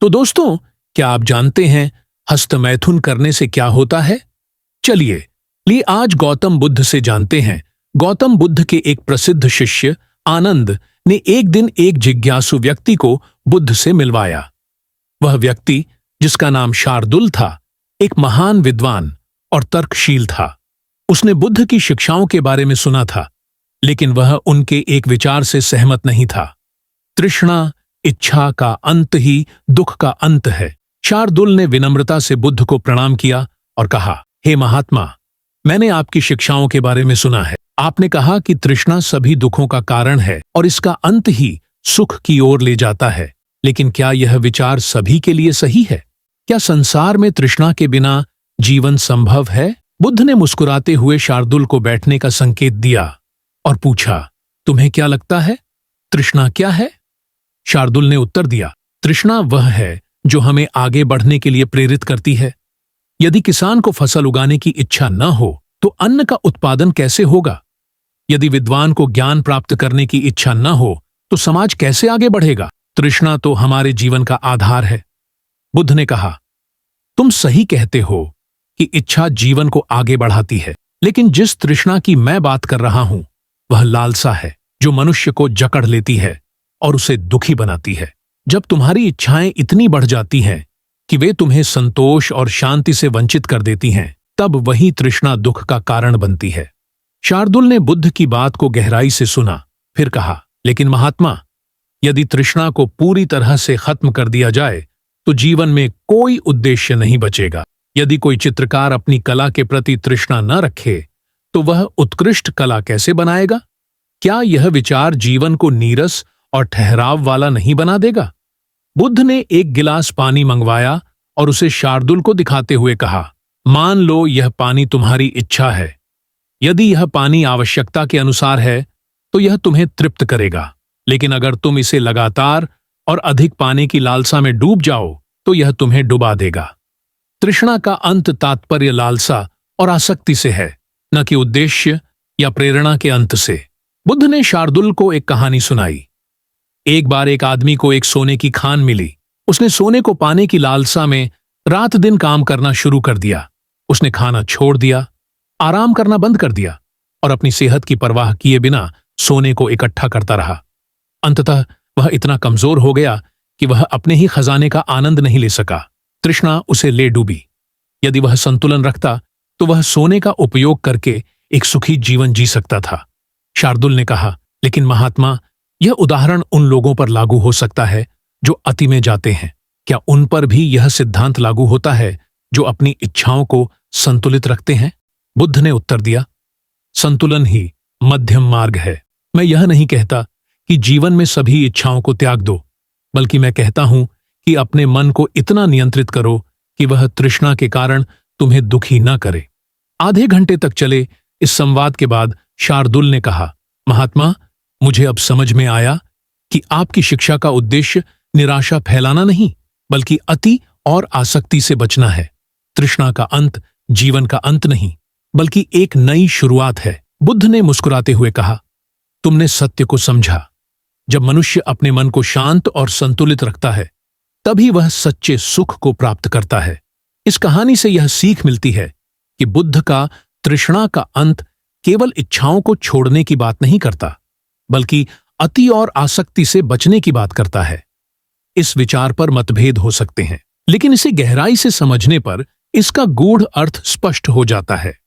तो दोस्तों, क्या आप जानते हैं हस्तमैथुन करने से क्या होता है? चलिए आज गौतम बुद्ध से जानते हैं। गौतम बुद्ध के एक प्रसिद्ध शिष्य आनंद ने एक दिन एक जिज्ञासु व्यक्ति को बुद्ध से मिलवाया। वह व्यक्ति, जिसका नाम शार्दुल था, एक महान विद्वान और तर्कशील था। उसने बुद्ध की शिक्षाओं के बारे में सुना था, लेकिन वह उनके एक विचार से सहमत नहीं था। तृष्णा, इच्छा का अंत ही दुख का अंत है। शार्दुल ने विनम्रता से बुद्ध को प्रणाम किया और कहा, हे महात्मा, मैंने आपकी शिक्षाओं के बारे में सुना है। आपने कहा कि तृष्णा सभी दुखों का कारण है और इसका अंत ही सुख की ओर ले जाता है। लेकिन क्या यह विचार सभी के लिए सही है? क्या संसार में तृष्णा के बिना जीवन संभव है? बुद्ध ने मुस्कुराते हुए शार्दुल को बैठने का संकेत दिया और पूछा, तुम्हें क्या लगता है, तृष्णा क्या है? शार्दुल ने उत्तर दिया, तृष्णा वह है जो हमें आगे बढ़ने के लिए प्रेरित करती है। यदि किसान को फसल उगाने की इच्छा न हो तो अन्न का उत्पादन कैसे होगा? यदि विद्वान को ज्ञान प्राप्त करने की इच्छा न हो तो समाज कैसे आगे बढ़ेगा? तृष्णा तो हमारे जीवन का आधार है। बुद्ध ने कहा, तुम सही कहते हो कि इच्छा जीवन को आगे बढ़ाती है, लेकिन जिस तृष्णा की मैं बात कर रहा हूं वह लालसा है, जो मनुष्य को जकड़ लेती है और उसे दुखी बनाती है। जब तुम्हारी इच्छाएं इतनी बढ़ जाती हैं कि वे तुम्हें संतोष और शांति से वंचित कर देती हैं, तब वही तृष्णा दुख का कारण बनती है। शार्दुल ने बुद्ध की बात को गहराई से सुना, फिर कहा, लेकिन महात्मा, यदि तृष्णा को पूरी तरह से खत्म कर दिया जाए तो जीवन में कोई उद्देश्य नहीं बचेगा। यदि कोई चित्रकार अपनी कला के प्रति तृष्णा न रखे तो वह उत्कृष्ट कला कैसे बनाएगा? क्या यह विचार जीवन को नीरस और ठहराव वाला नहीं बना देगा? बुद्ध ने एक गिलास पानी मंगवाया और उसे शार्दुल को दिखाते हुए कहा, मान लो यह पानी तुम्हारी इच्छा है। यदि यह पानी आवश्यकता के अनुसार है तो यह तुम्हें तृप्त करेगा, लेकिन अगर तुम इसे लगातार और अधिक पाने की लालसा में डूब जाओ तो यह तुम्हें डुबा देगा। तृष्णा का अंत तात्पर्य लालसा और आसक्ति से है, न कि उद्देश्य या प्रेरणा के अंत से। बुद्ध ने शार्दुल को एक कहानी सुनाई। एक बार एक आदमी को एक सोने की खान मिली। उसने सोने को पाने की लालसा में रात दिन काम करना शुरू कर दिया। उसने खाना छोड़ दिया, आराम करना बंद कर दिया और अपनी सेहत की परवाह किए बिना सोने को इकट्ठा करता रहा। अंततः वह इतना कमजोर हो गया कि वह अपने ही खजाने का आनंद नहीं ले सका। तृष्णा उसे ले डूबी। यदि वह संतुलन रखता तो वह सोने का उपयोग करके एक सुखी जीवन जी सकता था। शार्दुल ने कहा, लेकिन महात्मा, यह उदाहरण उन लोगों पर लागू हो सकता है जो अति में जाते हैं। क्या उन पर भी यह सिद्धांत लागू होता है जो अपनी इच्छाओं को संतुलित रखते हैं? बुद्ध ने उत्तर दिया, संतुलन ही मध्यम मार्ग है। मैं यह नहीं कहता कि जीवन में सभी इच्छाओं को त्याग दो, बल्कि मैं कहता हूं कि अपने मन को इतना नियंत्रित करो कि वह तृष्णा के कारण तुम्हें दुखी न करे। आधे घंटे तक चले इस संवाद के बाद शार्दुल ने कहा, महात्मा, मुझे अब समझ में आया कि आपकी शिक्षा का उद्देश्य निराशा फैलाना नहीं, बल्कि अति और आसक्ति से बचना है। तृष्णा का अंत जीवन का अंत नहीं, बल्कि एक नई शुरुआत है। बुद्ध ने मुस्कुराते हुए कहा, तुमने सत्य को समझा। जब मनुष्य अपने मन को शांत और संतुलित रखता है, तभी वह सच्चे सुख को प्राप्त करता है। इस कहानी से यह सीख मिलती है कि बुद्ध का तृष्णा का अंत केवल इच्छाओं को छोड़ने की बात नहीं करता, बल्कि अति और आसक्ति से बचने की बात करता है। इस विचार पर मतभेद हो सकते हैं, लेकिन इसे गहराई से समझने पर इसका गूढ़ अर्थ स्पष्ट हो जाता है।